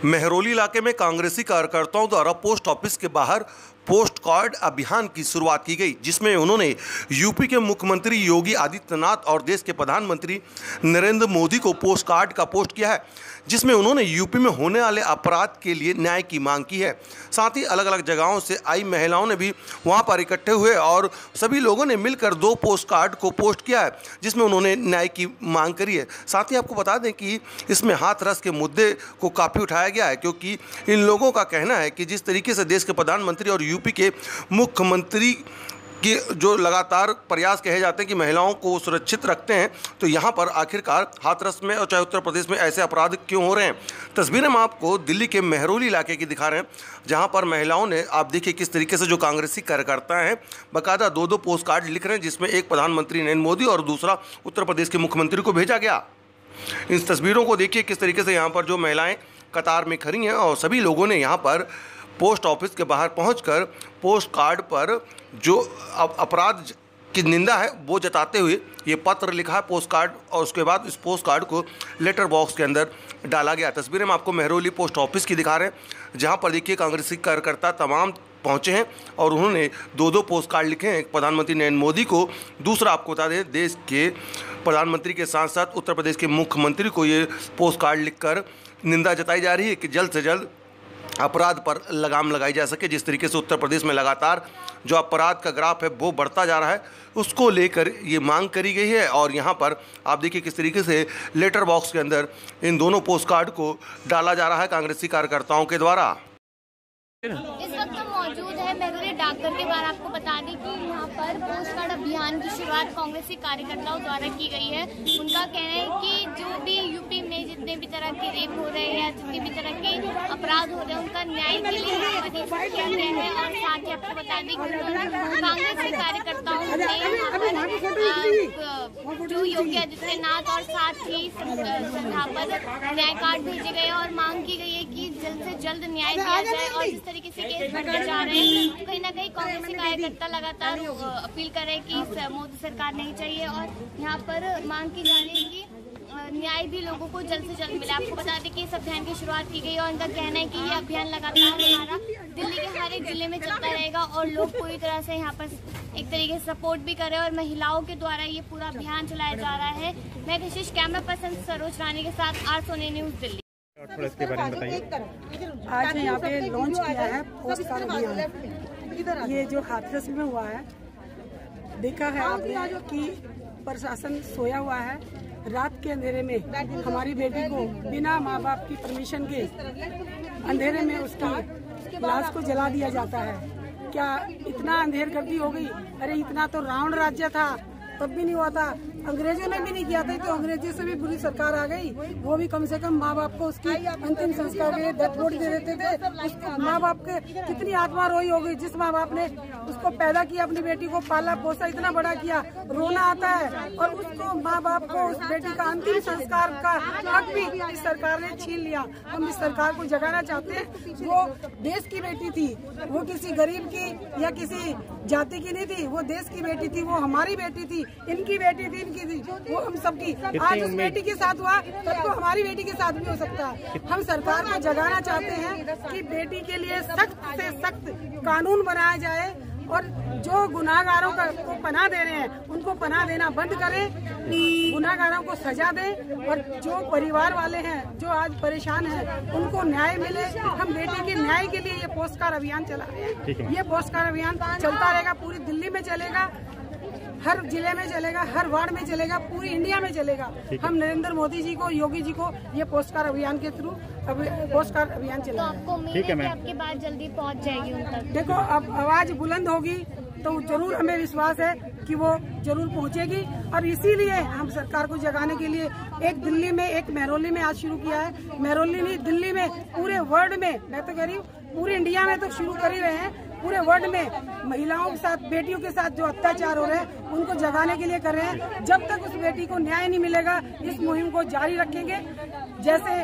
मेहरौली इलाके में कांग्रेसी कार्यकर्ताओं द्वारा पोस्ट ऑफिस के बाहर पोस्ट कार्ड अभियान की शुरुआत की गई, जिसमें उन्होंने यूपी के मुख्यमंत्री योगी आदित्यनाथ और देश के प्रधानमंत्री नरेंद्र मोदी को पोस्ट कार्ड का पोस्ट किया है, जिसमें उन्होंने यूपी में होने वाले अपराध के लिए न्याय की मांग की है। साथ ही अलग अलग जगहों से आई महिलाओं ने भी वहां पर इकट्ठे हुए और सभी लोगों ने मिलकर 2 पोस्ट कार्ड को पोस्ट किया है, जिसमें उन्होंने न्याय की मांग करी है। साथ ही आपको बता दें कि इसमें हाथरस के मुद्दे को काफ़ी उठाया गया है, क्योंकि इन लोगों का कहना है कि जिस तरीके से देश के प्रधानमंत्री और यूपी के मुख्यमंत्री कि जो लगातार प्रयास कहे जाते हैं कि महिलाओं को सुरक्षित रखते हैं, तो यहाँ पर आखिरकार हाथरस में और चाहे उत्तर प्रदेश में ऐसे अपराध क्यों हो रहे हैं। तस्वीरें हम आपको दिल्ली के मेहरौली इलाके की दिखा रहे हैं, जहाँ पर महिलाओं ने, आप देखिए किस तरीके से जो कांग्रेसी कार्यकर्ता हैं बाकायदा 2-2 पोस्ट कार्ड लिख रहे हैं, जिसमें एक प्रधानमंत्री नरेंद्र मोदी और दूसरा उत्तर प्रदेश के मुख्यमंत्री को भेजा गया। इन तस्वीरों को देखिए किस तरीके से यहाँ पर जो महिलाएँ कतार में खड़ी हैं और सभी लोगों ने यहाँ पर पोस्ट ऑफिस के बाहर पहुंचकर पोस्ट कार्ड पर जो अपराध की निंदा है वो जताते हुए ये पत्र लिखा है पोस्ट कार्ड, और उसके बाद इस पोस्ट कार्ड को लेटर बॉक्स के अंदर डाला गया। तस्वीरें हम आपको मेहरौली पोस्ट ऑफिस की दिखा रहे हैं, जहां पर देखिए कांग्रेसी कार्यकर्ता तमाम पहुंचे हैं और उन्होंने 2-2 पोस्ट कार्ड लिखे हैं। एक प्रधानमंत्री नरेंद्र मोदी को, दूसरा आपको बता दें देश के प्रधानमंत्री के साथ साथ उत्तर प्रदेश के मुख्यमंत्री को ये पोस्ट कार्ड लिखकर निंदा जताई जा रही है कि जल्द से जल्द अपराध पर लगाम लगाई जा सके। जिस तरीके से उत्तर प्रदेश में लगातार जो अपराध का ग्राफ है वो बढ़ता जा रहा है, उसको लेकर ये मांग करी गई है। और यहाँ पर आप देखिए किस तरीके से लेटर बॉक्स के अंदर इन दोनों पोस्ट कार्ड को डाला जा रहा है कांग्रेसी कार्यकर्ताओं के द्वारा। इस वक्त हम मौजूद है मेहरौली डाकघर के बाहर। आपको बता दें कि यहाँ पर पोस्ट कार्ड अभियान की शुरुआत कांग्रेसी कार्यकर्ताओं द्वारा की गई है। उनका कहना है कि जो भी यूपी में जितने भी तरह के रेप हो रहे हैं या जितने भी तरह के अपराध हो रहे हैं, उनका न्याय के लिए किया गया है। और साथ ही आपको बता दें कि कांग्रेसी कार्यकर्ताओं ने जो योगी आदित्यनाथ और साथ ही संस्थापक न्याय कार्ड भेजे गए और मांग की गई है कि जल्द से जल्द न्याय दिया जाए। और जिस तरीके से केस बढ़ते जा रहे हैं, कहीं ना कहीं कांग्रेसी कार्यकर्ता लगातार अपील कर रहे हैं कि मोदी सरकार नहीं चाहिए और यहाँ पर मांग की जा रही है कि न्याय भी लोगों को जल्द से जल्द मिले। आपको बता दें कि इस अभियान की शुरुआत की गई और उनका कहना है कि ये अभियान लगातार हमारा दिल्ली के हर एक जिले में चलता रहेगा और लोग पूरी तरह से यहाँ पर एक तरीके से सपोर्ट भी कर रहे हैं और महिलाओं के द्वारा ये पूरा अभियान चलाया जा रहा है। मैं कशिश, कैमरा पर्सन सरोज रानी के साथ R-Sony न्यूज दिल्ली। थोड़ा इसके बारे में बताइए। आज यहाँ पे लॉन्च किया है पोस्ट कार्ड अभियान। ये जो हाथरस में हुआ है, देखा है आपने कि प्रशासन सोया हुआ है। रात के अंधेरे में हमारी बेटी को बिना माँ बाप की परमिशन के अंधेरे में उसकी लाश को जला दिया जाता है। क्या इतना अंधेर गर्दी हो गई? अरे इतना तो रावण राज्य था तब भी नहीं हुआ था, अंग्रेजों ने भी नहीं किया था, तो अंग्रेजों से भी बुरी सरकार आ गई। वो भी कम से कम माँ बाप को उसकी अंतिम संस्कार के लिए डेथ बॉडी दे देते थे। उसको माँ बाप के कितनी आत्मा रोई होगी जिस माँ बाप ने उसको पैदा किया, अपनी बेटी को पाला पोसा, इतना बड़ा किया। रोना आता है और उसको माँ बाप को उस बेटी का अंतिम संस्कार का हक भी इस सरकार ने छीन लिया। हम इस सरकार को जगाना चाहते हैं। वो देश की बेटी थी, वो किसी गरीब की या किसी जाति की नहीं थी, वो देश की बेटी थी, वो हमारी बेटी थी, इनकी बेटी थी, इनकी थी, वो हम सबकी। आज उस बेटी के साथ हुआ तब तो हमारी बेटी के साथ भी हो सकता है। हम सरकार को जगाना चाहते हैं कि बेटी के लिए सख्त से सख्त कानून बनाया जाए और जो गुनाहगारों को पनाह दे रहे हैं उनको पनाह देना बंद करें, गुनाहगारों को सजा दें और जो परिवार वाले हैं जो आज परेशान हैं उनको न्याय मिले। हम बेटी के न्याय के लिए ये पोस्ट कार्ड अभियान चला रहे हैं। ये पोस्ट कार्ड अभियान चलता रहेगा, पूरी दिल्ली में चलेगा, हर जिले में चलेगा, हर वार्ड में चलेगा, पूरी इंडिया में चलेगा। हम नरेंद्र मोदी जी को, योगी जी को ये पोस्ट कार्ड अभियान के थ्रू पोस्ट कार्ड अभियान चला रहे हैं। आपको उम्मीद है कि आपकी बात जल्दी पहुंच जाएगी उन तक? देखो, अब आवाज बुलंद होगी तो जरूर हमें विश्वास है कि वो जरूर पहुंचेगी। और इसीलिए हम सरकार को जगाने के लिए एक दिल्ली में, एक मेहरौली में आज शुरू किया है। मेहरौली नहीं, दिल्ली में, पूरे वर्ल्ड में, मैं तो कह रही हूँ पूरे इंडिया में तो शुरू कर ही रहे हैं। पूरे वर्ल्ड में महिलाओं के साथ, बेटियों के साथ जो अत्याचार हो रहे हैं उनको जगाने के लिए कर रहे हैं। जब तक उस बेटी को न्याय नहीं मिलेगा इस मुहिम को जारी रखेंगे। जैसे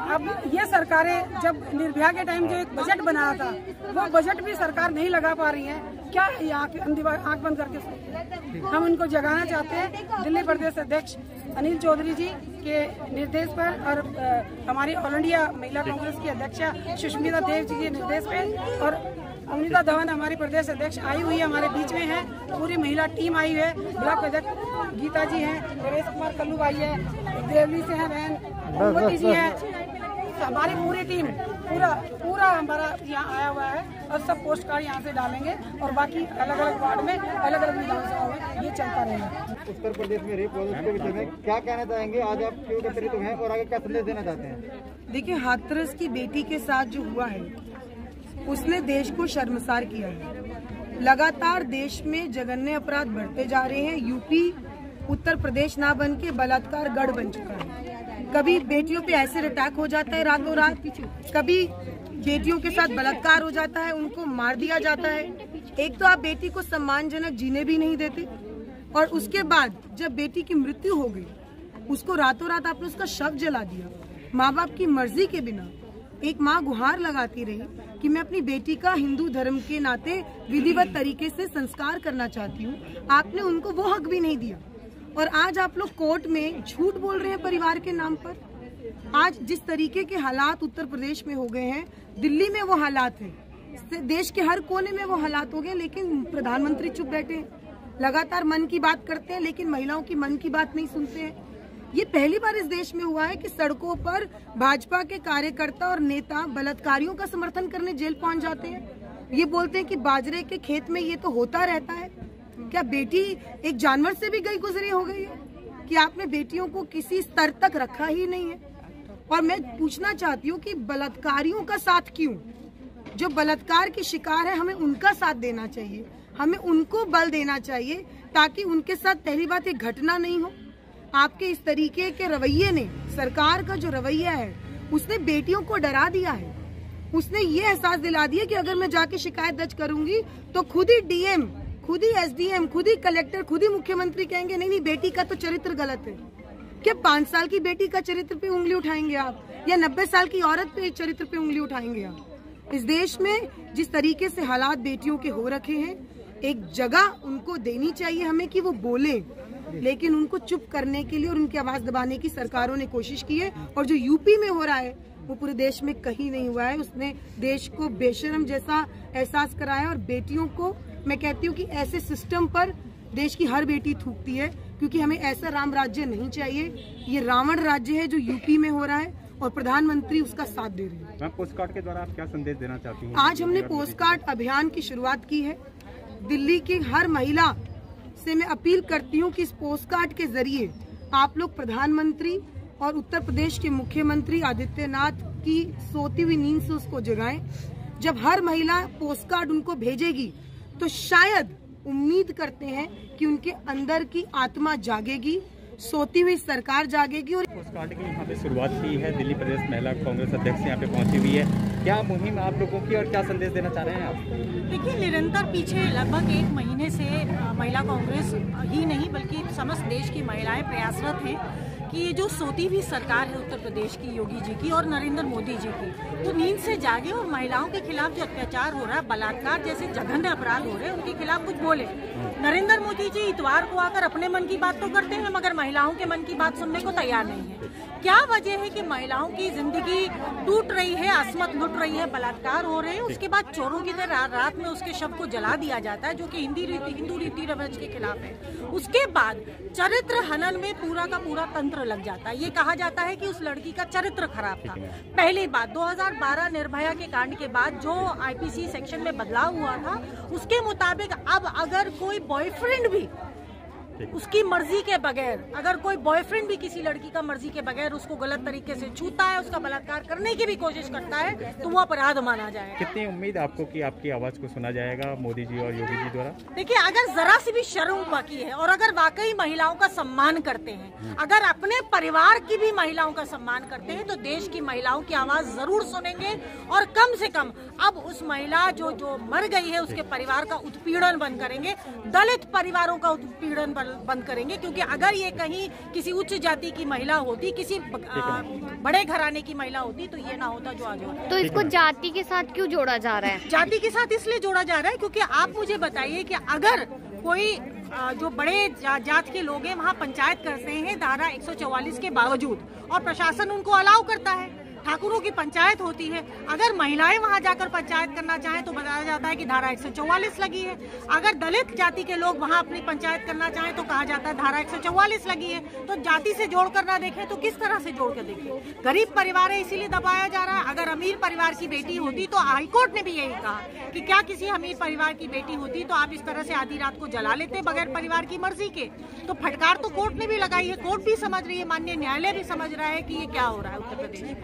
अब ये सरकारें जब निर्भया के टाइम जो एक बजट बनाया था, वो बजट भी सरकार नहीं लगा पा रही है। क्या आंख बंद करके हम उनको जगाना चाहते हैं। दिल्ली प्रदेश अध्यक्ष अनिल चौधरी जी के निर्देश पर और हमारी ऑल इंडिया महिला कांग्रेस की अध्यक्षा सुष्मिता देव जी के निर्देश पे और अमृता धवन हमारी प्रदेश अध्यक्ष आई हुई है, हमारे बीच में है। पूरी महिला टीम आई है। ब्लॉक अध्यक्ष गीता जी हैं, रमेश कुमार कल्लू भाई है, देवली से है बहन भगवती जी है। हमारी पूरी टीम पूरा हमारा यहाँ आया हुआ है और सब पोस्ट कार्ड यहाँ से डालेंगे और बाकी अलग अलग वार्ड में अलग अलग विधानसभाओं में ये चलता रहेगा। उत्तर प्रदेश में रेप के विषय में क्या कहना चाहेंगे? आज आप क्यों एकत्रित हुए हैं और आगे क्या संदेश देना चाहते हैं? देखिए, हाथरस की बेटी के साथ जो हुआ है उसने देश को शर्मसार किया है। लगातार देश में जघन्य अपराध बढ़ते जा रहे हैं। यूपी उत्तर प्रदेश ना बन के बलात्कार गढ़ बन चुका है। कभी बेटियों पे ऐसे अटैक हो जाता है रातों रात, कभी बेटियों के साथ बलात्कार हो जाता है, उनको मार दिया जाता है। एक तो आप बेटी को सम्मानजनक जीने भी नहीं देते और उसके बाद जब बेटी की मृत्यु हो गई उसको रातों रात आपने उसका शव जला दिया। माँ बाप की मर्जी के बिना एक माँ गुहार लगाती रही कि मैं अपनी बेटी का हिंदू धर्म के नाते विधिवत तरीके से संस्कार करना चाहती हूँ। आपने उनको वो हक भी नहीं दिया और आज आप लोग कोर्ट में झूठ बोल रहे हैं परिवार के नाम पर। आज जिस तरीके के हालात उत्तर प्रदेश में हो गए हैं, दिल्ली में वो हालात हैं, देश के हर कोने में वो हालात हो गए, लेकिन प्रधानमंत्री चुप बैठे हैं। लगातार मन की बात करते हैं लेकिन महिलाओं की मन की बात नहीं सुनते हैं। ये पहली बार इस देश में हुआ है कि सड़कों पर भाजपा के कार्यकर्ता और नेता बलात्कारियों का समर्थन करने जेल पहुंच जाते हैं। ये बोलते हैं कि बाजरे के खेत में ये तो होता रहता है। क्या बेटी एक जानवर से भी गई गुजरी हो गई है कि आपने बेटियों को किसी स्तर तक रखा ही नहीं है? और मैं पूछना चाहती हूँ कि बलात्कारियों का साथ क्यों? जो बलात्कार की शिकार है हमें उनका साथ देना चाहिए, हमें उनको बल देना चाहिए ताकि उनके साथ पहली बात एक घटना नहीं हो। आपके इस तरीके के रवैये ने, सरकार का जो रवैया है उसने बेटियों को डरा दिया है। उसने ये एहसास दिला दिया कि अगर मैं जाके शिकायत दर्ज करूंगी तो खुद ही डीएम, खुद ही एसडीएम, खुद ही कलेक्टर, खुद ही मुख्यमंत्री कहेंगे नहीं बेटी का तो चरित्र गलत है। क्या 5 साल की बेटी का चरित्र पे उंगली उठाएंगे आप या 90 साल की औरत पे चरित्र पे उंगली उठाएंगे आप? इस देश में जिस तरीके से हालात बेटियों के हो रखे हैं, एक जगह उनको देनी चाहिए हमें कि वो बोले, लेकिन उनको चुप करने के लिए और उनकी आवाज दबाने की सरकारों ने कोशिश की है। और जो यूपी में हो रहा है वो पूरे देश में कहीं नहीं हुआ है। उसने देश को बेशरम जैसा एहसास कराया और बेटियों को मैं कहती हूँ कि ऐसे सिस्टम पर देश की हर बेटी थूकती है, क्योंकि हमें ऐसा राम राज्य नहीं चाहिए। ये रावण राज्य है जो यूपी में हो रहा है और प्रधानमंत्री उसका साथ दे रहे हैं। पोस्ट कार्ड के द्वारा आप क्या संदेश देना चाहती हैं? आज हमने पोस्ट कार्ड अभियान की शुरुआत की है। दिल्ली की हर महिला से मैं अपील करती हूँ कि इस पोस्ट कार्ड के जरिए आप लोग प्रधानमंत्री और उत्तर प्रदेश के मुख्यमंत्री आदित्यनाथ की सोती हुई नींद से उसको जगाएं। जब हर महिला पोस्ट कार्ड उनको भेजेगी तो शायद उम्मीद करते हैं कि उनके अंदर की आत्मा जागेगी, सोती हुई सरकार जागेगी। और पोस्ट कार्ड की यहाँ पे शुरुआत की है, दिल्ली प्रदेश महिला कांग्रेस अध्यक्ष यहाँ पे पहुंची हुई है। क्या मुहिम आप लोगों की और क्या संदेश देना चाह रहे हैं आप? देखिए, निरंतर पीछे लगभग 1 महीने से महिला कांग्रेस ही नहीं बल्कि समस्त देश की महिलाएं प्रयासरत हैं कि ये जो सोती हुई सरकार है उत्तर प्रदेश की, योगी जी की और नरेंद्र मोदी जी की, वो नींद से जागे और महिलाओं के खिलाफ जो अत्याचार हो रहा है, बलात्कार जैसे जघन्य अपराध हो रहे हैं, उनके खिलाफ कुछ बोले। नरेंद्र मोदी जी इतवार को आकर अपने मन की बात तो करते हैं मगर महिलाओं के मन की बात सुनने को तैयार नहीं है। क्या वजह है कि महिलाओं की जिंदगी टूट रही है, अस्मत लुट रही है, बलात्कार हो रहे हैं, उसके बाद चोरों की तरह रात में उसके शव को जला दिया जाता है, जो कि हिंदू रीति रिवाज के खिलाफ है। उसके बाद चरित्र हनन में पूरा का पूरा तंत्र लग जाता है। ये कहा जाता है कि उस लड़की का चरित्र खराब था। पहली बात 2012 निर्भया के कांड के बाद जो आईपीसी सेक्शन में बदलाव हुआ था, उसके मुताबिक अब अगर कोई बॉयफ्रेंड भी उसकी मर्जी के बगैर, अगर कोई बॉयफ्रेंड भी किसी लड़की का मर्जी के बगैर उसको गलत तरीके से छूता है, उसका बलात्कार करने की भी कोशिश करता है, तो वो अपराध माना जाएगा। कितनी उम्मीद आपको कि आपकी आवाज को सुना जाएगा मोदी जी और योगी जी द्वारा? देखिए, अगर जरा सी भी शर्म बाकी है और अगर वाकई महिलाओं का सम्मान करते हैं, अगर अपने परिवार की भी महिलाओं का सम्मान करते हैं, तो देश की महिलाओं की आवाज जरूर सुनेंगे और कम से कम अब उस महिला जो मर गई है उसके परिवार का उत्पीड़न बंद करेंगे, दलित परिवारों का उत्पीड़न बंद करेंगे। क्योंकि अगर ये कहीं किसी उच्च जाति की महिला होती, किसी बड़े घराने की महिला होती, तो ये ना होता जो आज होता है। तो इसको जाति के साथ क्यों जोड़ा जा रहा है? जाति के साथ इसलिए जोड़ा जा रहा है क्योंकि आप मुझे बताइए कि अगर कोई जो बड़े जात के लोग हैं वहाँ पंचायत करते हैं धारा 144 के बावजूद, और प्रशासन उनको अलाउ करता है। ठाकुरों की पंचायत होती है, अगर महिलाएं वहां जाकर पंचायत करना चाहें तो बताया जाता है कि धारा 144 लगी है। अगर दलित जाति के लोग वहां अपनी पंचायत करना चाहें तो कहा जाता है धारा 144 लगी है। तो जाति से जोड़कर ना देखें तो किस तरह से जोड़ कर देखें? गरीब परिवार है इसीलिए दबाया जा रहा है। अगर अमीर परिवार की बेटी होती तो हाईकोर्ट ने भी यही कहा कि क्या किसी अमीर परिवार की बेटी होती तो आप इस तरह से आधी रात को जला लेते बगैर परिवार की मर्जी के? तो फटकार तो कोर्ट ने भी लगाई है, कोर्ट भी समझ रही है, माननीय न्यायालय भी समझ रहा है कि ये क्या हो रहा है उत्तर प्रदेश में।